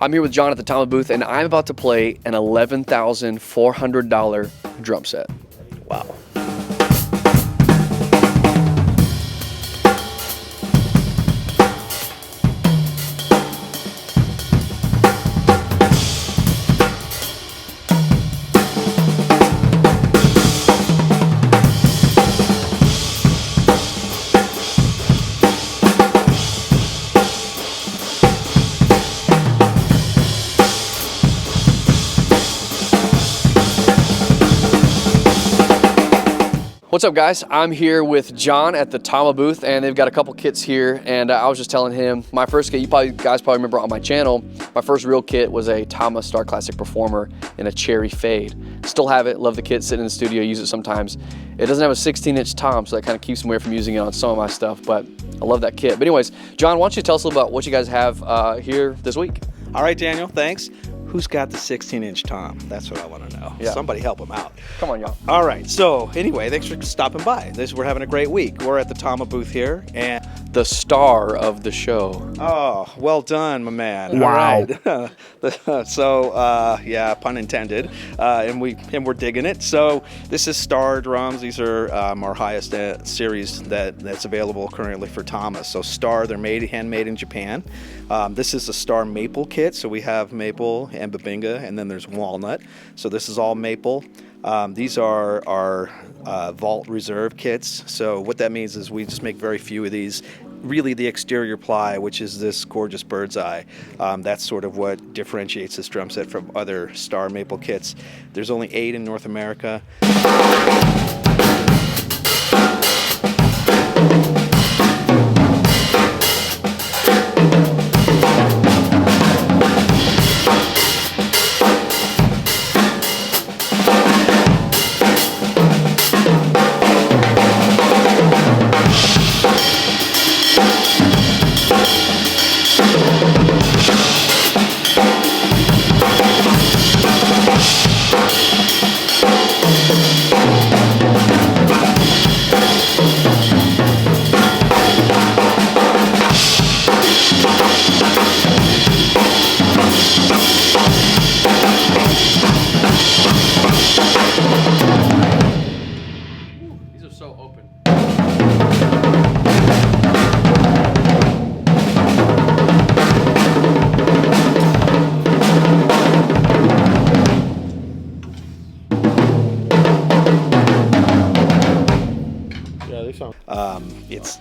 I'm here with John at the Tama booth, and I'm about to play an $11,400 drum set. Wow. What's up, guys? I'm here with John at the Tama booth, and they've got a couple kits here, and I was just telling him my first kit, guys probably remember on my channel, my first real kit was a Tama Starclassic Performer in a cherry fade. Still have it, love the kit, sit in the studio, use it sometimes. It doesn't have a 16-inch tom, so that kind of keeps me away from using it on some of my stuff, but I love that kit. But anyways, John, why don't you tell us a little about what you guys have here this week? All right, Daniel, thanks. Who's got the 16-inch tom? That's what I want to know. Yeah. Somebody help him out. Come on, y'all. All right, so anyway, thanks for stopping by. We're having a great week. We're at the Tama booth here, and The star of the show. oh, well done, my man. Wow. All right. So, yeah, pun intended, and we're digging it. So this is Star drums. These are our highest series that's available currently for Tama. So Star, they're handmade in Japan. This is a Star maple kit. So we have maple and babinga, and then there's walnut. So this is all maple. These are our vault reserve kits. So what that means is we just make very few of these. Really, the exterior ply, which is this gorgeous bird's eye, that's sort of what differentiates this drum set from other Star maple kits. There's only 8 in North America. These are so open.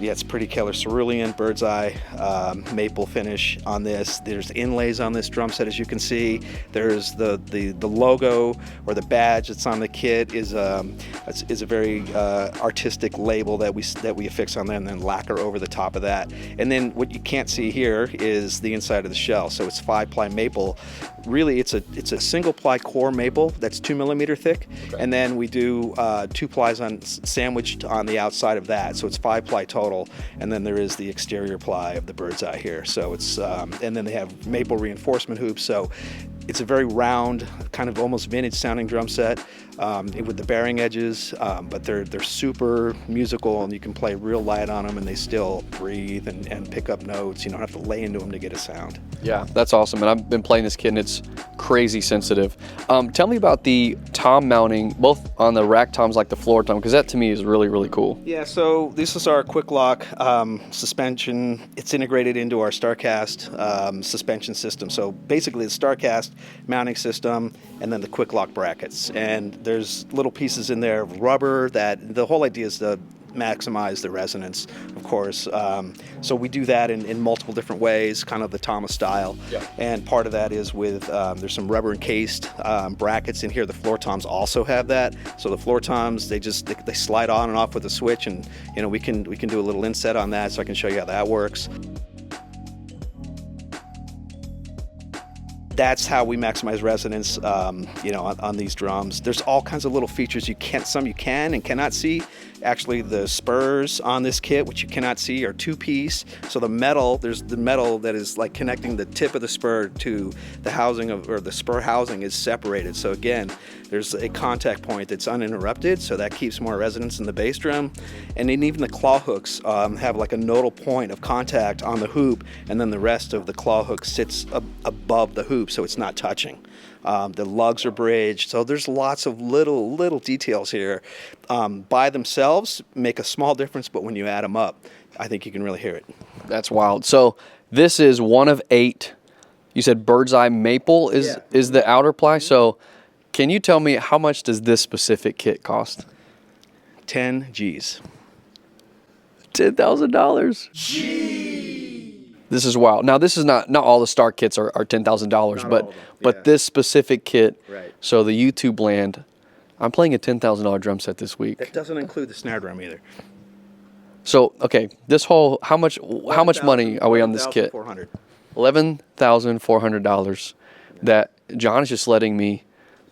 It's pretty killer. Cerulean, bird's eye, maple finish on this. There's inlays on this drum set, as you can see. There's the logo or the badge that's on the kit is a very artistic label that we affix on there, and then lacquer over the top of that. And then what you can't see here is the inside of the shell. So it's 5-ply maple. Really, it's a single ply core maple that's 2 millimeter thick, okay. And then we do 2 plies sandwiched on the outside of that. So it's 5-ply total, and then there is the exterior ply of the bird's eye here. So it's and then they have maple reinforcement hoops. So it's a very round, kind of almost vintage sounding drum set with the bearing edges, but they're super musical, and you can play real light on them, and they still breathe and pick up notes. You don't have to lay into them to get a sound. Yeah, that's awesome, and I've been playing this kit, and it's crazy sensitive. Tell me about the tom mounting, both on the rack toms like the floor tom, because that to me is really, really cool. Yeah, so this is our quick lock suspension. It's integrated into our Starcast suspension system. So basically the Starcast mounting system, and then the quick lock brackets. And there's little pieces in there of rubber that the whole idea is to maximize the resonance, of course. So we do that in multiple different ways, kind of the Tama style. Yeah. And part of that is with, there's some rubber encased brackets in here. The floor toms also have that. So the floor toms, they slide on and off with a switch, and we can do a little inset on that, so I can show you how that works. That's how we maximize resonance, on these drums. There's all kinds of little features you can and cannot see Actually, the spurs on this kit, which you cannot see, are 2-piece. So the metal, there's the metal that is like connecting the tip of the spur to the housing of, or the spur housing is separated. So again, there's a contact point that's uninterrupted, so that keeps more resonance in the bass drum. And then even the claw hooks have like a nodal point of contact on the hoop, and then the rest of the claw hook sits above the hoop, so it's not touching. The lugs are bridged, so there's lots of little details here. By themselves, make a small difference, but when you add them up, I think you can really hear it. That's wild. So this is one of 8. You said bird's eye maple is the outer ply. So can you tell me how much does this specific kit cost? 10 G's. $10,000. This is wild. Now this is not all the Star kits are $10,000, but this specific kit. Right. So the YouTube land, I'm playing a $10,000 drum set this week. That doesn't include the snare drum either. So okay, this whole how much money are we on this kit? $11,400 that John is just letting me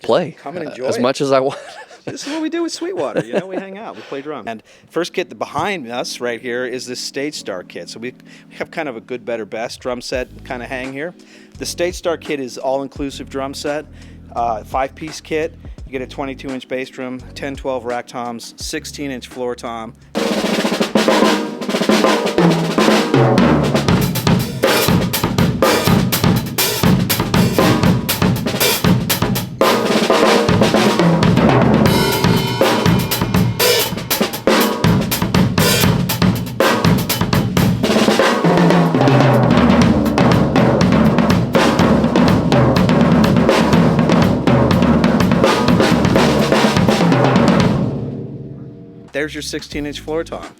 play. Come and enjoy as much as I want. This is what we do with Sweetwater. You know, we hang out, we play drums. And first kit behind us right here is this Stage Star kit. So we have kind of a good, better, best drum set kind of hang here. The Stage Star kit is all-inclusive drum set, 5-piece kit. You get a 22-inch bass drum, 10-12 rack toms, 16-inch floor tom. There's your 16-inch floor tom.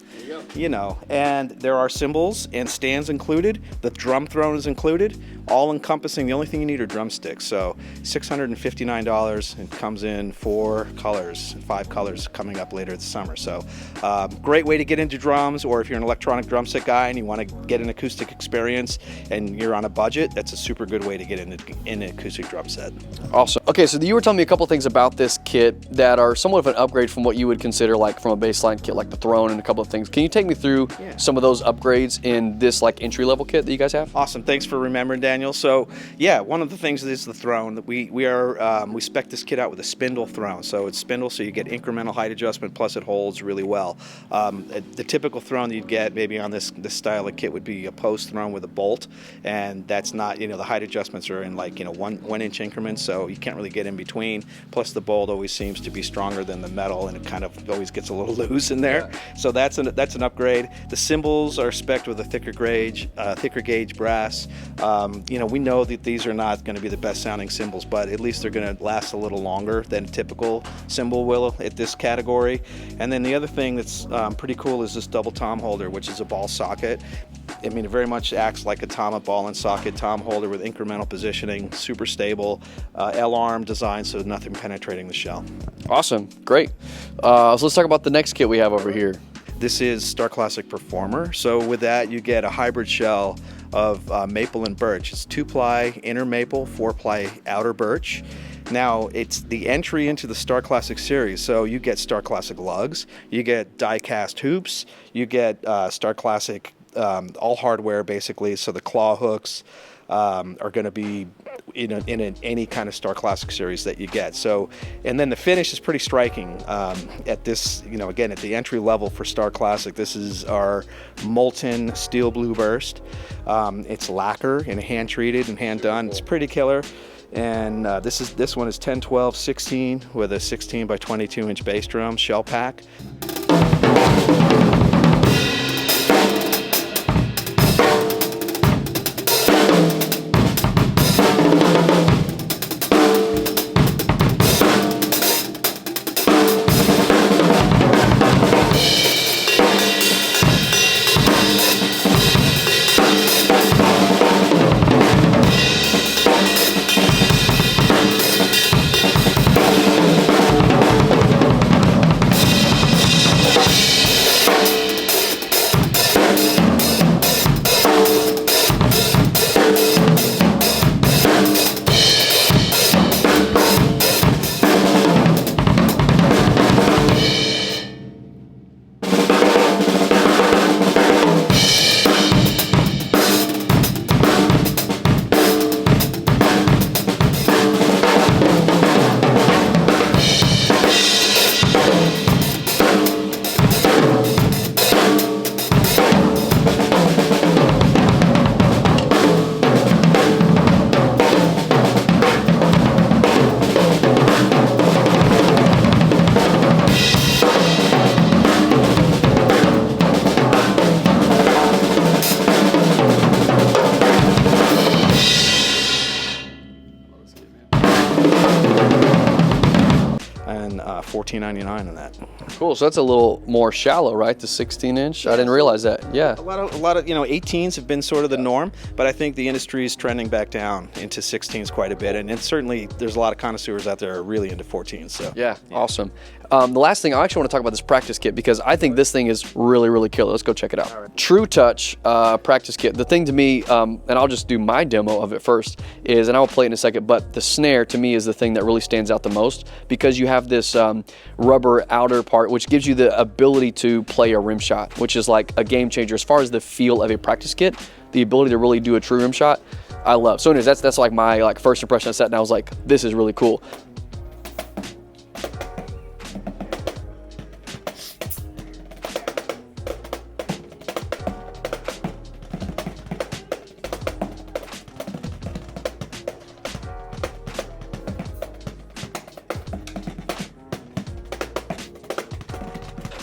You know, and there are cymbals and stands included. The drum throne is included, all encompassing. The only thing you need are drumsticks. So $659. It comes in 4 colors, 5 colors coming up later this summer. So great way to get into drums, or if you're an electronic drum set guy and you want to get an acoustic experience and you're on a budget, that's a super good way to get in an acoustic drum set. Awesome. Okay, so you were telling me a couple things about this kit that are somewhat of an upgrade from what you would consider like from a baseline kit, like the throne and a couple of things. Can you take me through some of those upgrades in this like entry-level kit that you guys have? Awesome. Thanks for remembering, Daniel. So yeah, one of the things is the throne. We spec this kit out with a spindle throne. So it's spindle, so you get incremental height adjustment, plus it holds really well. The typical throne you'd get maybe on this style of kit would be a post throne with a bolt, and that's not, the height adjustments are in like, 1 inch increments, so you can't really get in between. Plus the bolt always seems to be stronger than the metal, and it kind of always gets a little loose in there. So that's an upgrade. The cymbals are spec'd with a thicker gauge brass. We know that these are not going to be the best sounding cymbals, but at least they're going to last a little longer than a typical cymbal will at this category. And then the other thing that's pretty cool is this double tom holder, which is a ball socket. It very much acts like a Tama ball and socket tom holder with incremental positioning, super stable, L-arm design, so nothing penetrating the shell. Awesome, great. So let's talk about the next kit we have over here. This is Starclassic Performer. So with that, you get a hybrid shell of maple and birch. It's 2-ply inner maple, 4-ply outer birch. Now, it's the entry into the Starclassic series, so you get Starclassic lugs, you get die-cast hoops, you get Starclassic all hardware basically, so the claw hooks are going to be in any kind of Starclassic series that you get. So, and then the finish is pretty striking at this, again, at the entry level for Starclassic. This is our molten steel blue burst. It's lacquer and hand treated and hand done. It's pretty killer. And this one is 10-12-16 with a 16 by 22 inch bass drum shell pack. then $14.99 on that. Cool. So that's a little more shallow, right? The 16-inch. I didn't realize that. Yeah. A lot of 18s have been sort of the norm, but I think the industry is trending back down into 16s quite a bit, and it's certainly there's a lot of connoisseurs out there who are really into 14s. So yeah. Awesome. The last thing I actually want to talk about this practice kit, because I think this thing is really, really killer. Let's go check it out. Right. True Touch practice kit. The thing to me, and I'll just do my demo of it first, is, and I'll play it in a second, but the snare to me is the thing that really stands out the most, because you have this rubber outer part, which gives you the ability to play a rim shot, which is like a game changer as far as the feel of a practice kit. The ability to really do a true rim shot, I love. So anyways, that's like my first impression of that, and I was like, this is really cool.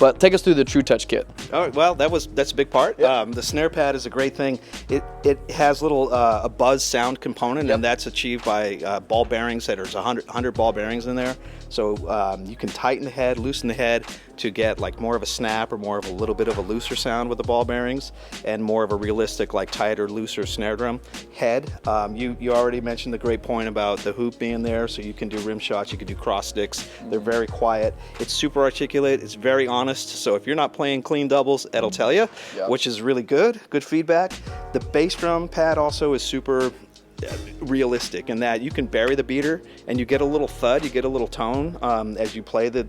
But take us through the True Touch kit. All right, well, that's a big part. Yep. The snare pad is a great thing. It has little a buzz sound component, yep. And that's achieved by ball bearings. There's 100 ball bearings in there, so you can tighten the head, loosen the head to get like more of a snap or more of a little bit of a looser sound with the ball bearings, and more of a realistic, like tighter, looser snare drum head. You already mentioned the great point about the hoop being there, so you can do rim shots, you can do cross sticks. They're very quiet. It's super articulate. It's very honest. So if you're not playing clean doubles, it'll tell you, yep. Which is really good feedback. The bass drum pad also is super realistic in that you can bury the beater and you get a little thud, you get a little tone as you play the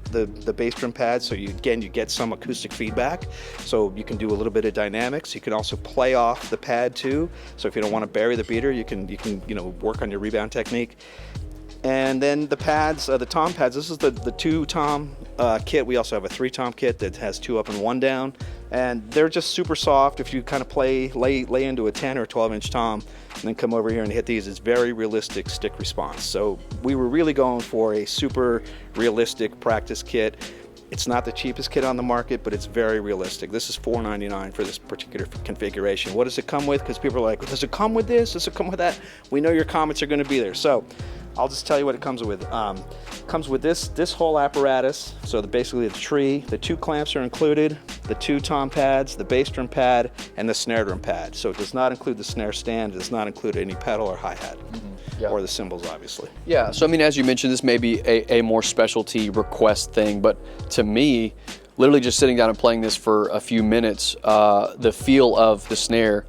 bass drum pad. So you get some acoustic feedback. So you can do a little bit of dynamics. You can also play off the pad too. So if you don't want to bury the beater, you can work on your rebound technique. And then the pads, the tom pads, this is the 2-tom kit. We also have a 3-tom kit that has 2 up and 1 down. And they're just super soft. If you kind of lay into a 10 or 12-inch tom and then come over here and hit these, it's very realistic stick response. So we were really going for a super realistic practice kit. It's not the cheapest kit on the market, but it's very realistic. This is $4.99 for this particular configuration. What does it come with? Because people are like, does it come with this? Does it come with that? We know your comments are going to be there. So I'll just tell you what it comes with. Comes with this whole apparatus. So basically the tree, the 2 clamps are included, the 2 tom pads, the bass drum pad, and the snare drum pad. So it does not include the snare stand. It does not include any pedal or hi-hat. Yeah. Or the cymbals, obviously. Yeah, so I mean, as you mentioned, this may be a more specialty request thing, but to me, literally just sitting down and playing this for a few minutes, the feel of the snare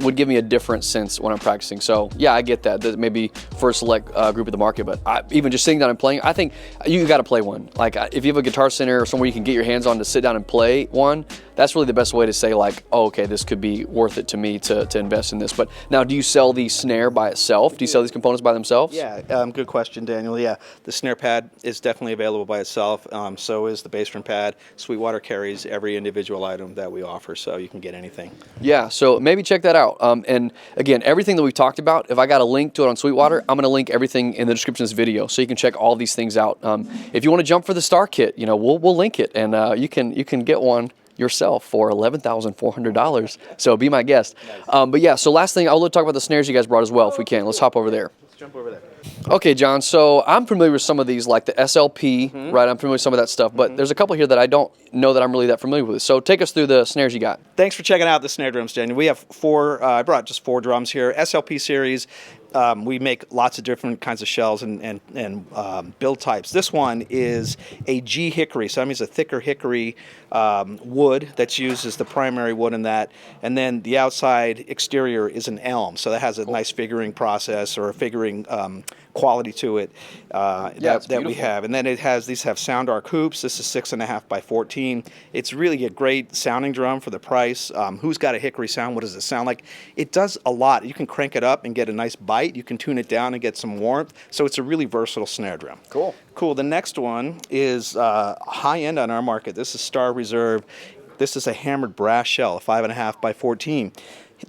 would give me a different sense when I'm practicing. So yeah, I get that maybe for a select group of the market, but even just sitting down and playing, I think you got to play one. Like if you have a guitar center or somewhere you can get your hands on to sit down and play one, that's really the best way to say like, oh, okay, this could be worth it to me to invest in this. But now, do you sell the snare by itself? Do you sell these components by themselves? Yeah, good question, Daniel. Yeah, the snare pad is definitely available by itself. So is the bass drum pad. Sweetwater carries every individual item that we offer, so you can get anything. Yeah, so maybe check that out. And again, everything that we've talked about, if I got a link to it on Sweetwater, I'm going to link everything in the description of this video, so you can check all these things out. If you want to jump for the Star Kit, we'll link it, and you can get one yourself for $11,400. So be my guest. But yeah, so last thing, I'll talk about the snares you guys brought as well, if we can. Let's hop over there. Let's jump over there. Okay, John, so I'm familiar with some of these, like the SLP, right? I'm familiar with some of that stuff, but there's a couple here that I don't know that I'm really that familiar with. So take us through the snares you got. Thanks for checking out the snare drums, Daniel. We have 4, I brought just 4 drums here, SLP series. We make lots of different kinds of shells and build types. This one is a G hickory, so that means a thicker hickory wood that's used as the primary wood in that. And then the outside exterior is an elm, so that has a nice figuring process or a figuring quality to it that we have. And then these have sound arc hoops. This is 6.5 by 14. It's really a great sounding drum for the price. Who's got a hickory sound? What does it sound like? It does a lot. You can crank it up and get a nice bite. You can tune it down and get some warmth. So it's a really versatile snare drum. Cool. The next one is high end on our market. This is Star Reserve. This is a hammered brass shell, 5.5 by 14.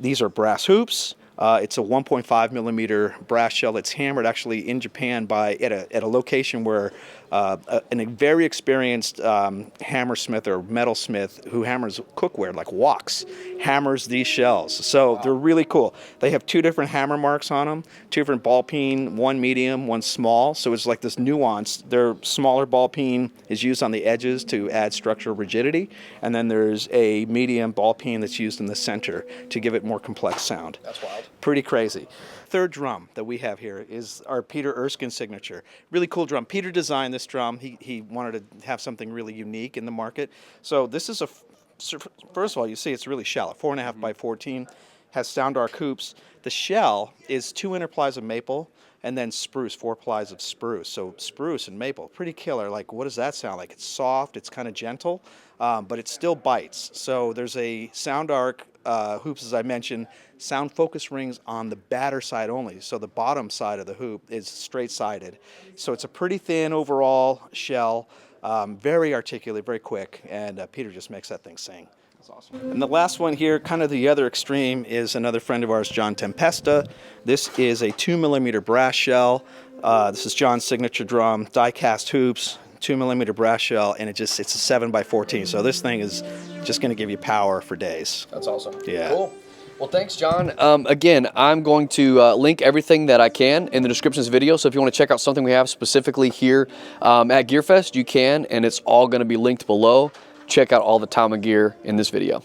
These are brass hoops. It's a 1.5 millimeter brass shell that's hammered actually in Japan at a location where a very experienced hammersmith or metalsmith who hammers cookware, like woks, hammers these shells. So they're really cool. They have 2 different hammer marks on them, 2 different ball peen, one medium, one small. So it's like this nuance. Their smaller ball peen is used on the edges to add structural rigidity, and then there's a medium ball peen that's used in the center to give it more complex sound. That's wild. Pretty crazy. Third drum that we have here is our Peter Erskine signature. Really cool drum. Peter designed this drum. He wanted to have something really unique in the market. So this is first of all, you see it's really shallow, 4.5 by 14, has sound arc hoops. The shell is 2 inner plies of maple and then spruce, 4 plies of spruce. So spruce and maple, pretty killer. Like, what does that sound like? It's soft, it's kind of gentle, but it still bites. So there's a sound arc hoops, as I mentioned, sound focus rings on the batter side only. So the bottom side of the hoop is straight-sided. So it's a pretty thin overall shell, very articulate, very quick, and Peter just makes that thing sing. That's awesome. And the last one here, kind of the other extreme, is another friend of ours, John Tempesta. This is a 2mm brass shell. This is John's signature drum, die-cast hoops, 2mm brass shell, and it's a 7 by 14. So this thing is just going to give you power for days. That's awesome. Yeah. Cool. Well, thanks, John. Again, I'm going to link everything that I can in the description of this video. So if you want to check out something we have specifically here at Gearfest, you can, and it's all going to be linked below. Check out all the Tama gear in this video.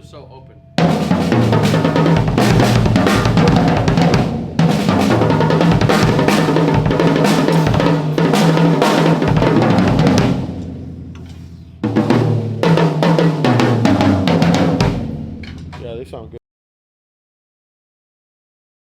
So open. Yeah, they sound good.